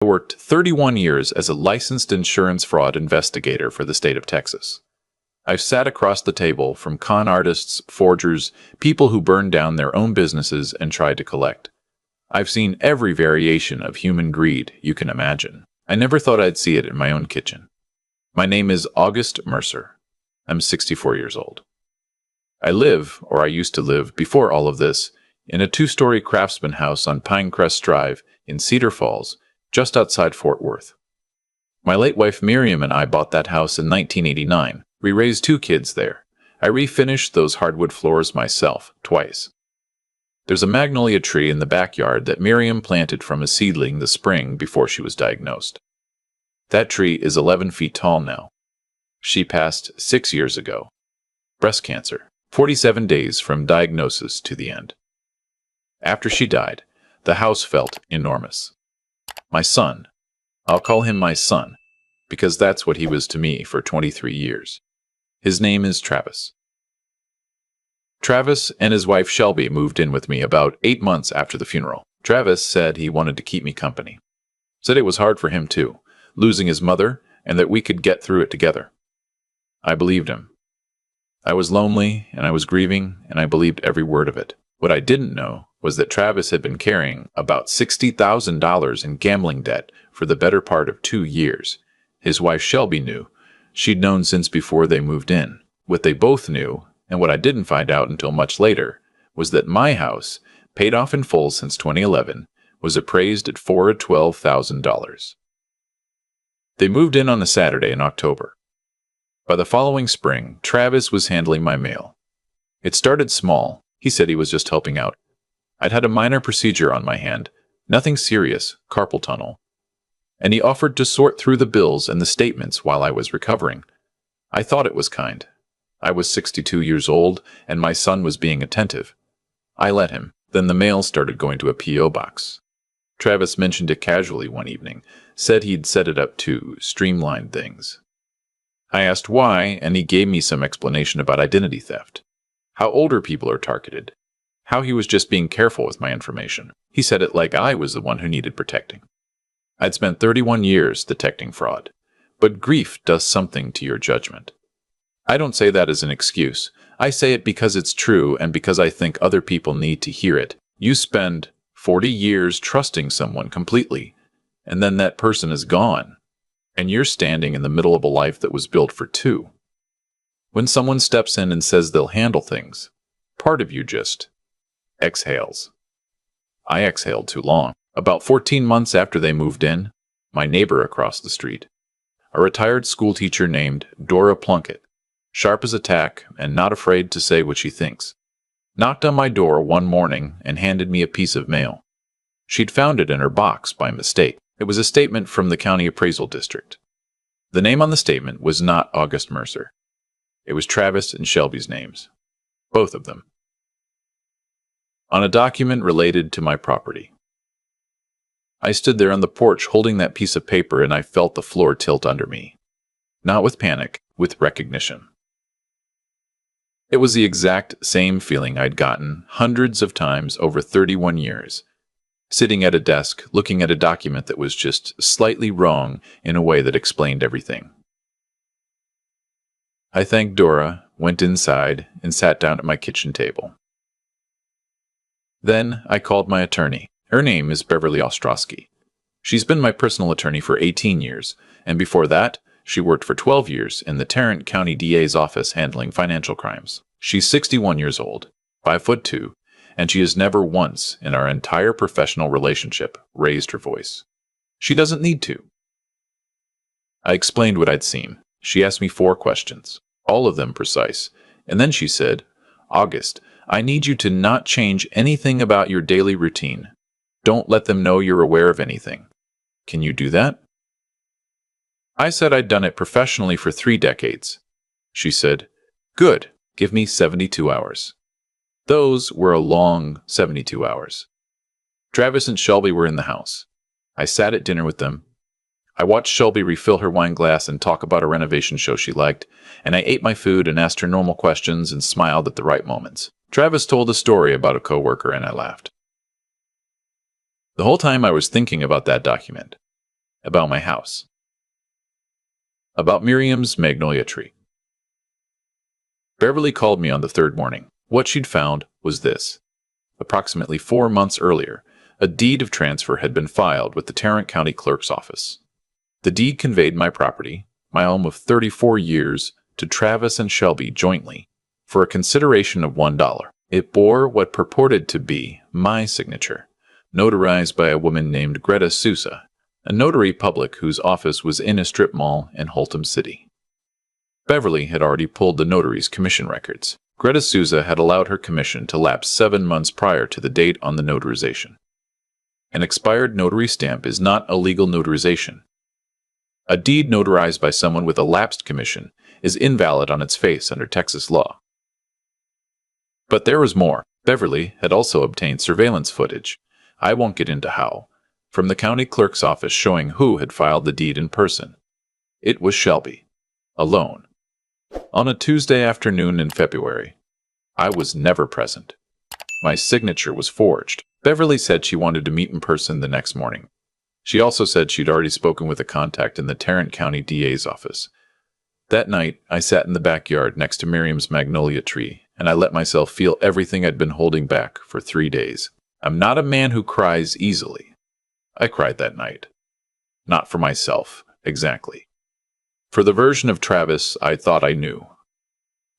I worked 31 years as a licensed insurance fraud investigator for the state of Texas. I've sat across the table from con artists, forgers, people who burned down their own businesses and tried to collect. I've seen every variation of human greed you can imagine. I never thought I'd see it in my own kitchen. My name is August Mercer. I'm 64 years old. I live, or I used to live before all of this, in a 2-story craftsman house on Pinecrest Drive in Cedar Falls, just outside Fort Worth. My late wife Miriam and I bought that house in 1989. We raised 2 kids there. I refinished those hardwood floors myself, twice. There's a magnolia tree in the backyard that Miriam planted from a seedling the spring before she was diagnosed. That tree is 11 feet tall now. She passed 6 years ago. Breast cancer, 47 days from diagnosis to the end. After she died, the house felt enormous. My son, I'll call him my son, because that's what he was to me for 23 years. His name is Travis. Travis and his wife Shelby moved in with me about 8 months after the funeral. Travis said he wanted to keep me company. Said it was hard for him too, losing his mother, and that we could get through it together. I believed him. I was lonely, and I was grieving, and I believed every word of it. What I didn't know was that Travis had been carrying about $60,000 in gambling debt for the better part of 2 years. His wife Shelby knew. She'd known since before they moved in. What they both knew, and what I didn't find out until much later, was that my house, paid off in full since 2011, was appraised at $412,000. They moved in on a Saturday in October. By the following spring, Travis was handling my mail. It started small. He said he was just helping out. I'd had a minor procedure on my hand, nothing serious, carpal tunnel, and he offered to sort through the bills and the statements while I was recovering. I thought it was kind. I was 62 years old, and my son was being attentive. I let him. Then the mail started going to a P.O. box. Travis mentioned it casually one evening, said he'd set it up to streamline things. I asked why, and he gave me some explanation about identity theft, how older people are targeted, how he was just being careful with my information. He said it like I was the one who needed protecting. I'd spent 31 years detecting fraud, but grief does something to your judgment. I don't say that as an excuse. I say it because it's true and because I think other people need to hear it. You spend 40 years trusting someone completely, and then that person is gone, and you're standing in the middle of a life that was built for 2. When someone steps in and says they'll handle things, part of you just exhales. I exhaled too long. About 14 months after they moved in, my neighbor across the street, a retired schoolteacher named Dora Plunkett, sharp as a tack and not afraid to say what she thinks, knocked on my door one morning and handed me a piece of mail. She'd found it in her box by mistake. It was a statement from the county appraisal district. The name on the statement was not August Mercer. It was Travis and Shelby's names, both of them, on a document related to my property. I stood there on the porch holding that piece of paper, and I felt the floor tilt under me. Not with panic, with recognition. It was the exact same feeling I'd gotten hundreds of times over 31 years, sitting at a desk looking at a document that was just slightly wrong in a way that explained everything. I thanked Dora, went inside, and sat down at my kitchen table. Then I called my attorney. Her name is Beverly Ostrowski. She's been my personal attorney for 18 years, and before that, she worked for 12 years in the Tarrant County DA's office handling financial crimes. She's 61 years old, 5'2", and she has never once in our entire professional relationship raised her voice. She doesn't need to. I explained what I'd seen. She asked me 4 questions, all of them precise, and then she said, "August, I need you to not change anything about your daily routine. Don't let them know you're aware of anything. Can you do that?" I said I'd done it professionally for 3 decades. She said, "Good, give me 72 hours. Those were a long 72 hours. Travis and Shelby were in the house. I sat at dinner with them. I watched Shelby refill her wine glass and talk about a renovation show she liked, and I ate my food and asked her normal questions and smiled at the right moments. Travis told a story about a coworker, and I laughed. The whole time I was thinking about that document. About my house. About Miriam's magnolia tree. Beverly called me on the third morning. What she'd found was this. Approximately 4 months earlier, a deed of transfer had been filed with the Tarrant County Clerk's office. The deed conveyed my property, my home of 34 years, to Travis and Shelby jointly, for a consideration of $1. It bore what purported to be my signature, notarized by a woman named Greta Sousa, a notary public whose office was in a strip mall in Holtham City. Beverly had already pulled the notary's commission records. Greta Sousa had allowed her commission to lapse 7 months prior to the date on the notarization. An expired notary stamp is not a legal notarization. A deed notarized by someone with a lapsed commission is invalid on its face under Texas law. But there was more. Beverly had also obtained surveillance footage, I won't get into how, from the county clerk's office showing who had filed the deed in person. It was Shelby, alone. On a Tuesday afternoon in February. I was never present. My signature was forged. Beverly said she wanted to meet in person the next morning. She also said she'd already spoken with a contact in the Tarrant County DA's office. That night, I sat in the backyard next to Miriam's magnolia tree, and I let myself feel everything I'd been holding back for 3 days. I'm not a man who cries easily. I cried that night. Not for myself, exactly. For the version of Travis I thought I knew.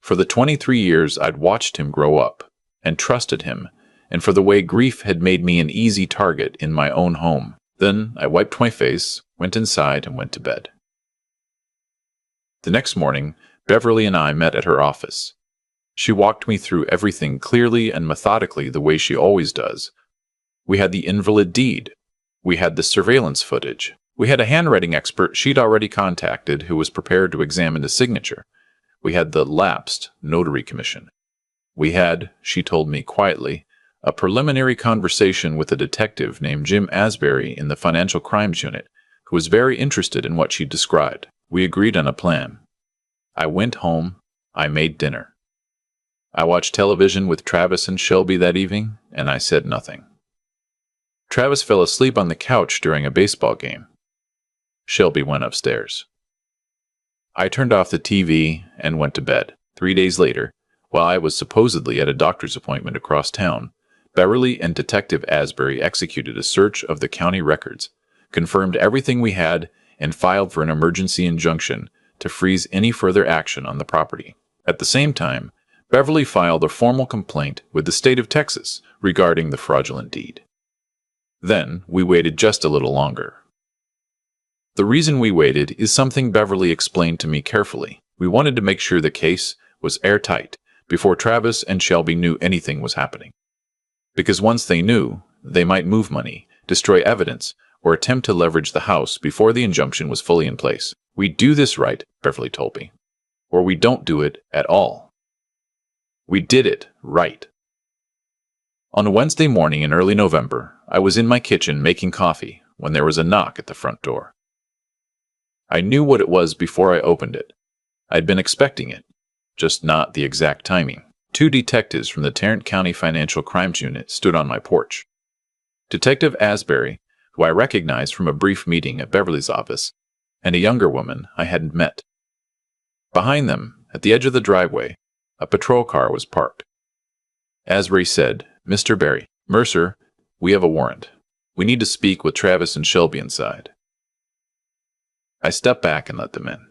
For the 23 years I'd watched him grow up, and trusted him, and for the way grief had made me an easy target in my own home. Then I wiped my face, went inside, and went to bed. The next morning, Beverly and I met at her office. She walked me through everything clearly and methodically the way she always does. We had the invalid deed. We had the surveillance footage. We had a handwriting expert she'd already contacted who was prepared to examine the signature. We had the lapsed notary commission. We had, she told me quietly, a preliminary conversation with a detective named Jim Asbury in the Financial Crimes Unit, who was very interested in what she described. We agreed on a plan. I went home. I made dinner. I watched television with Travis and Shelby that evening, and I said nothing. Travis fell asleep on the couch during a baseball game. Shelby went upstairs. I turned off the TV and went to bed. 3 days later, while I was supposedly at a doctor's appointment across town, Beverly and Detective Asbury executed a search of the county records, confirmed everything we had, and filed for an emergency injunction to freeze any further action on the property. At the same time, Beverly filed a formal complaint with the state of Texas regarding the fraudulent deed. Then we waited just a little longer. The reason we waited is something Beverly explained to me carefully. We wanted to make sure the case was airtight before Travis and Shelby knew anything was happening. Because once they knew, they might move money, destroy evidence, or attempt to leverage the house before the injunction was fully in place. We do this right, Beverly told me, or we don't do it at all. We did it right. On a Wednesday morning in early November, I was in my kitchen making coffee when there was a knock at the front door. I knew what it was before I opened it. I'd been expecting it, just not the exact timing. 2 detectives from the Tarrant County Financial Crimes Unit stood on my porch. Detective Asbury, who I recognized from a brief meeting at Beverly's office, and a younger woman I hadn't met. Behind them, at the edge of the driveway, a patrol car was parked. Asbury said, "Mr. Barry, Mercer, we have a warrant. We need to speak with Travis and Shelby inside." I stepped back and let them in.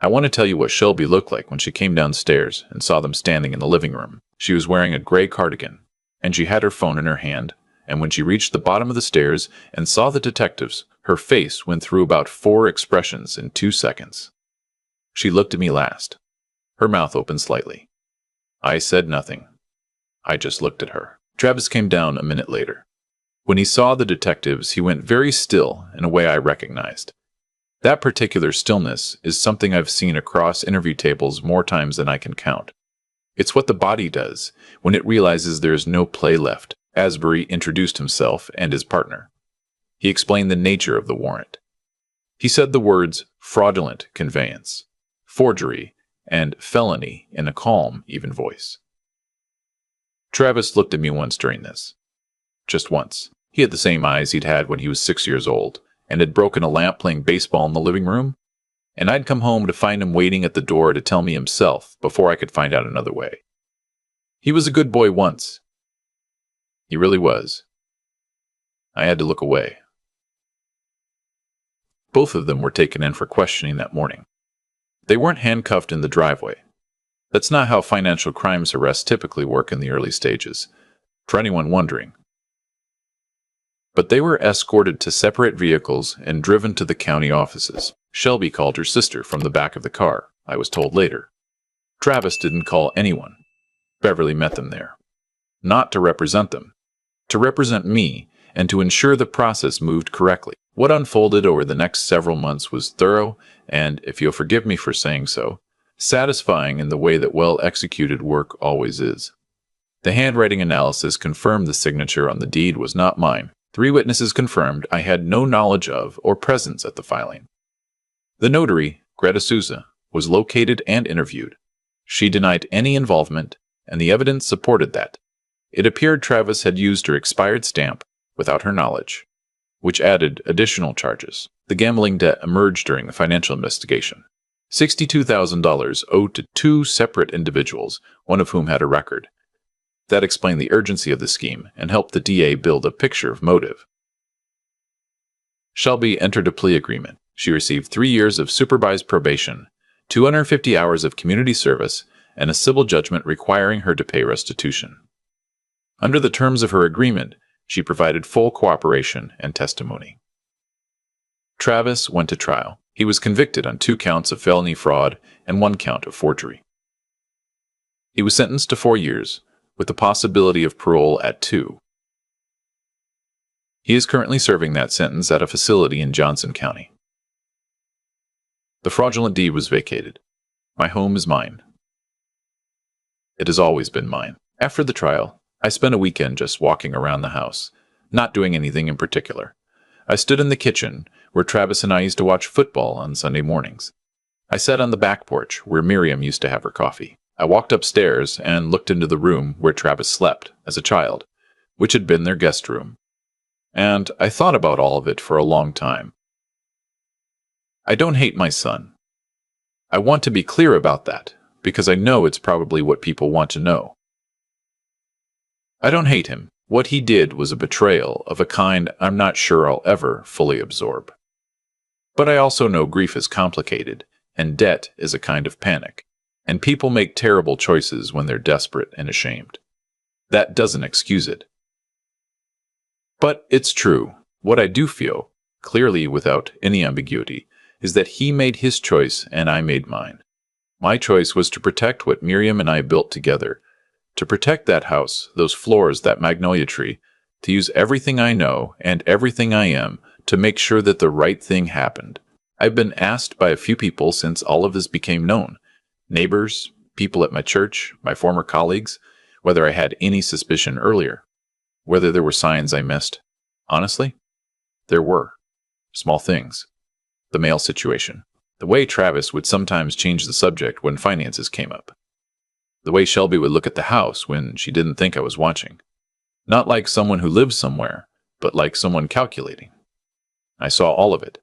I want to tell you what Shelby looked like when she came downstairs and saw them standing in the living room. She was wearing a gray cardigan, and she had her phone in her hand, and when she reached the bottom of the stairs and saw the detectives, her face went through about 4 expressions in 2 seconds. She looked at me last. Her mouth opened slightly. I said nothing. I just looked at her. Travis came down a minute later. When he saw the detectives, he went very still in a way I recognized. That particular stillness is something I've seen across interview tables more times than I can count. It's what the body does when it realizes there is no play left. Asbury introduced himself and his partner. He explained the nature of the warrant. He said the words fraudulent conveyance, forgery, and felony in a calm, even voice. Travis looked at me once during this. Just once. He had the same eyes he'd had when he was 6 years old, and had broken a lamp playing baseball in the living room, and I'd come home to find him waiting at the door to tell me himself before I could find out another way. He was a good boy once. He really was. I had to look away. Both of them were taken in for questioning that morning. They weren't handcuffed in the driveway. That's not how financial crimes arrests typically work in the early stages, for anyone wondering. But they were escorted to separate vehicles and driven to the county offices. Shelby called her sister from the back of the car, I was told later. Travis didn't call anyone. Beverly met them there. Not to represent them. To represent me, and to ensure the process moved correctly. What unfolded over the next several months was thorough and, if you'll forgive me for saying so, satisfying in the way that well-executed work always is. The handwriting analysis confirmed the signature on the deed was not mine. 3 witnesses confirmed I had no knowledge of or presence at the filing. The notary, Greta Souza, was located and interviewed. She denied any involvement, and the evidence supported that. It appeared Travis had used her expired stamp without her knowledge, which added additional charges. The gambling debt emerged during the financial investigation. $62,000 owed to 2 separate individuals, one of whom had a record. That explained the urgency of the scheme and helped the DA build a picture of motive. Shelby entered a plea agreement. She received 3 years of supervised probation, 250 hours of community service, and a civil judgment requiring her to pay restitution. Under the terms of her agreement, she provided full cooperation and testimony. Travis went to trial. He was convicted on 2 counts of felony fraud and 1 count of forgery. He was sentenced to 4 years, with the possibility of parole at 2. He is currently serving that sentence at a facility in Johnson County. The fraudulent deed was vacated. My home is mine. It has always been mine. After the trial, I spent a weekend just walking around the house, not doing anything in particular. I stood in the kitchen, where Travis and I used to watch football on Sunday mornings. I sat on the back porch, where Miriam used to have her coffee. I walked upstairs and looked into the room where Travis slept as a child, which had been their guest room. And I thought about all of it for a long time. I don't hate my son. I want to be clear about that, because I know it's probably what people want to know. I don't hate him. What he did was a betrayal of a kind I'm not sure I'll ever fully absorb. But I also know grief is complicated, and debt is a kind of panic, and people make terrible choices when they're desperate and ashamed. That doesn't excuse it. But it's true. What I do feel, clearly without any ambiguity, is that he made his choice and I made mine. My choice was to protect what Miriam and I built together, to protect that house, those floors, that magnolia tree, to use everything I know and everything I am to make sure that the right thing happened. I've been asked by a few people since all of this became known, neighbors, people at my church, my former colleagues, whether I had any suspicion earlier, whether there were signs I missed. Honestly, there were. Small things. The mail situation. The way Travis would sometimes change the subject when finances came up. The way Shelby would look at the house when she didn't think I was watching. Not like someone who lives somewhere, but like someone calculating. I saw all of it.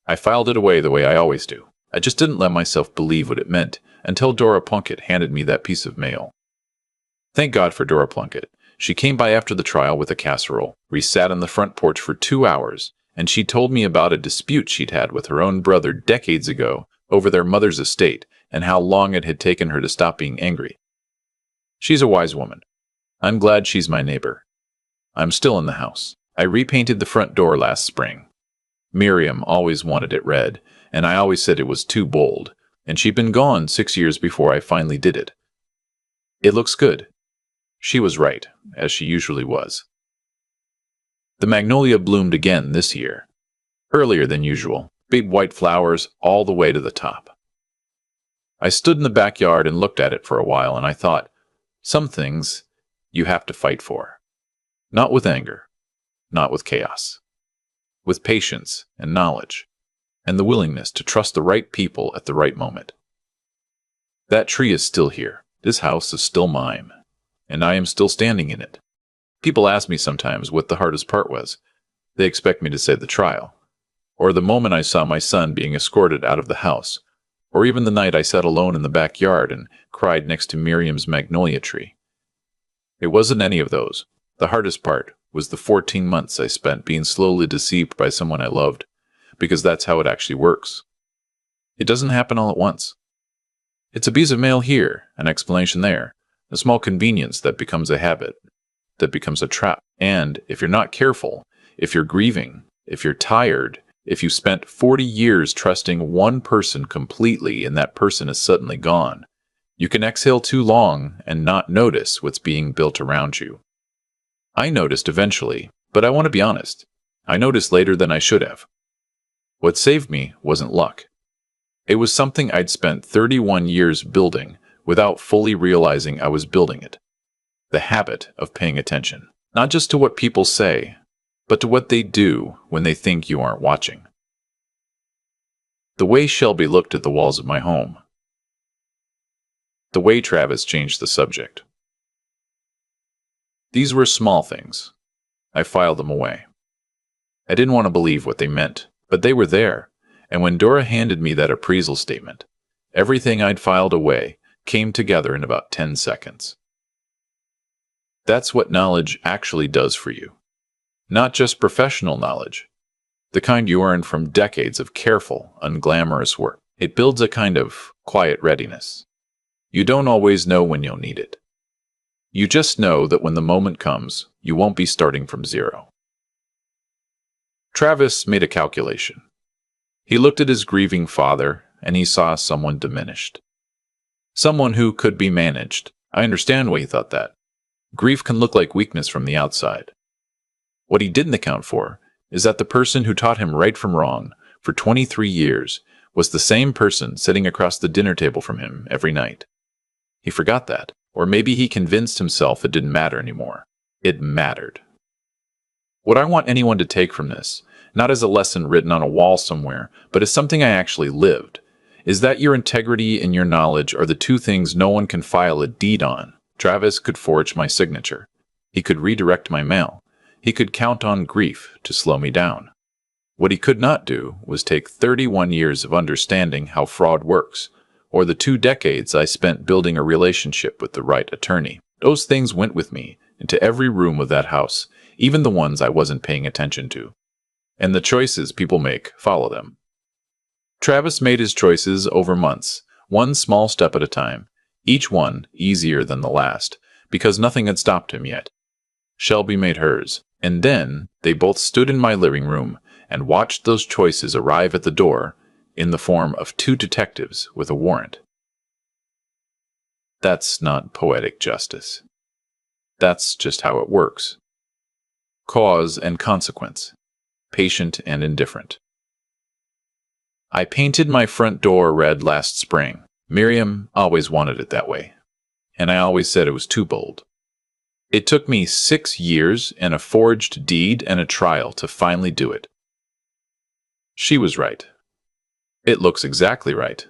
I filed it away the way I always do. I just didn't let myself believe what it meant until Dora Plunkett handed me that piece of mail. Thank God for Dora Plunkett. She came by after the trial with a casserole. We sat on the front porch for 2 hours, and she told me about a dispute she'd had with her own brother decades ago over their mother's estate and how long it had taken her to stop being angry. She's a wise woman. I'm glad she's my neighbor. I'm still in the house. I repainted the front door last spring. Miriam always wanted it red, and I always said it was too bold, and she'd been gone 6 years before I finally did it. It looks good. She was right, as she usually was. The magnolia bloomed again this year, earlier than usual, big white flowers all the way to the top. I stood in the backyard and looked at it for a while, and I thought, some things you have to fight for. Not with anger, not with chaos. With patience and knowledge, and the willingness to trust the right people at the right moment. That tree is still here. This house is still mine, and I am still standing in it. People ask me sometimes what the hardest part was. They expect me to say the trial, or the moment I saw my son being escorted out of the house, or even the night I sat alone in the backyard and cried next to Miriam's magnolia tree. It wasn't any of those. The hardest part was the 14 months I spent being slowly deceived by someone I loved, because that's how it actually works. It doesn't happen all at once. It's a piece of mail here, an explanation there, a small convenience that becomes a habit, that becomes a trap. And if you're not careful, if you're grieving, if you're tired, if you spent 40 years trusting one person completely and that person is suddenly gone, you can exhale too long and not notice what's being built around you. I noticed eventually, but I want to be honest. I noticed later than I should have. What saved me wasn't luck. It was something I'd spent 31 years building without fully realizing I was building it. The habit of paying attention, not just to what people say, but to what they do when they think you aren't watching. The way Shelby looked at the walls of my home. The way Travis changed the subject. These were small things. I filed them away. I didn't want to believe what they meant, but they were there, and when Dora handed me that appraisal statement, everything I'd filed away came together in about 10 seconds. That's what knowledge actually does for you. Not just professional knowledge, the kind you earn from decades of careful, unglamorous work. It builds a kind of quiet readiness. You don't always know when you'll need it. You just know that when the moment comes, you won't be starting from zero. Travis made a calculation. He looked at his grieving father, and he saw someone diminished. Someone who could be managed. I understand why he thought that. Grief can look like weakness from the outside. What he didn't account for is that the person who taught him right from wrong for 23 years was the same person sitting across the dinner table from him every night. He forgot that, or maybe he convinced himself it didn't matter anymore. It mattered. What I want anyone to take from this, not as a lesson written on a wall somewhere, but as something I actually lived, is that your integrity and your knowledge are the two things no one can file a deed on. Travis could forge my signature. He could redirect my mail. He could count on grief to slow me down. What he could not do was take 31 years of understanding how fraud works, or the 2 decades I spent building a relationship with the right attorney. Those things went with me into every room of that house, even the ones I wasn't paying attention to. And the choices people make follow them. Travis made his choices over months, one small step at a time, each one easier than the last, because nothing had stopped him yet. Shelby made hers, and then they both stood in my living room and watched those choices arrive at the door in the form of 2 detectives with a warrant. That's not poetic justice. That's just how it works. Cause and consequence. Patient and indifferent. I painted my front door red last spring. Miriam always wanted it that way, and I always said it was too bold. It took me 6 years and a forged deed and a trial to finally do it. She was right. It looks exactly right.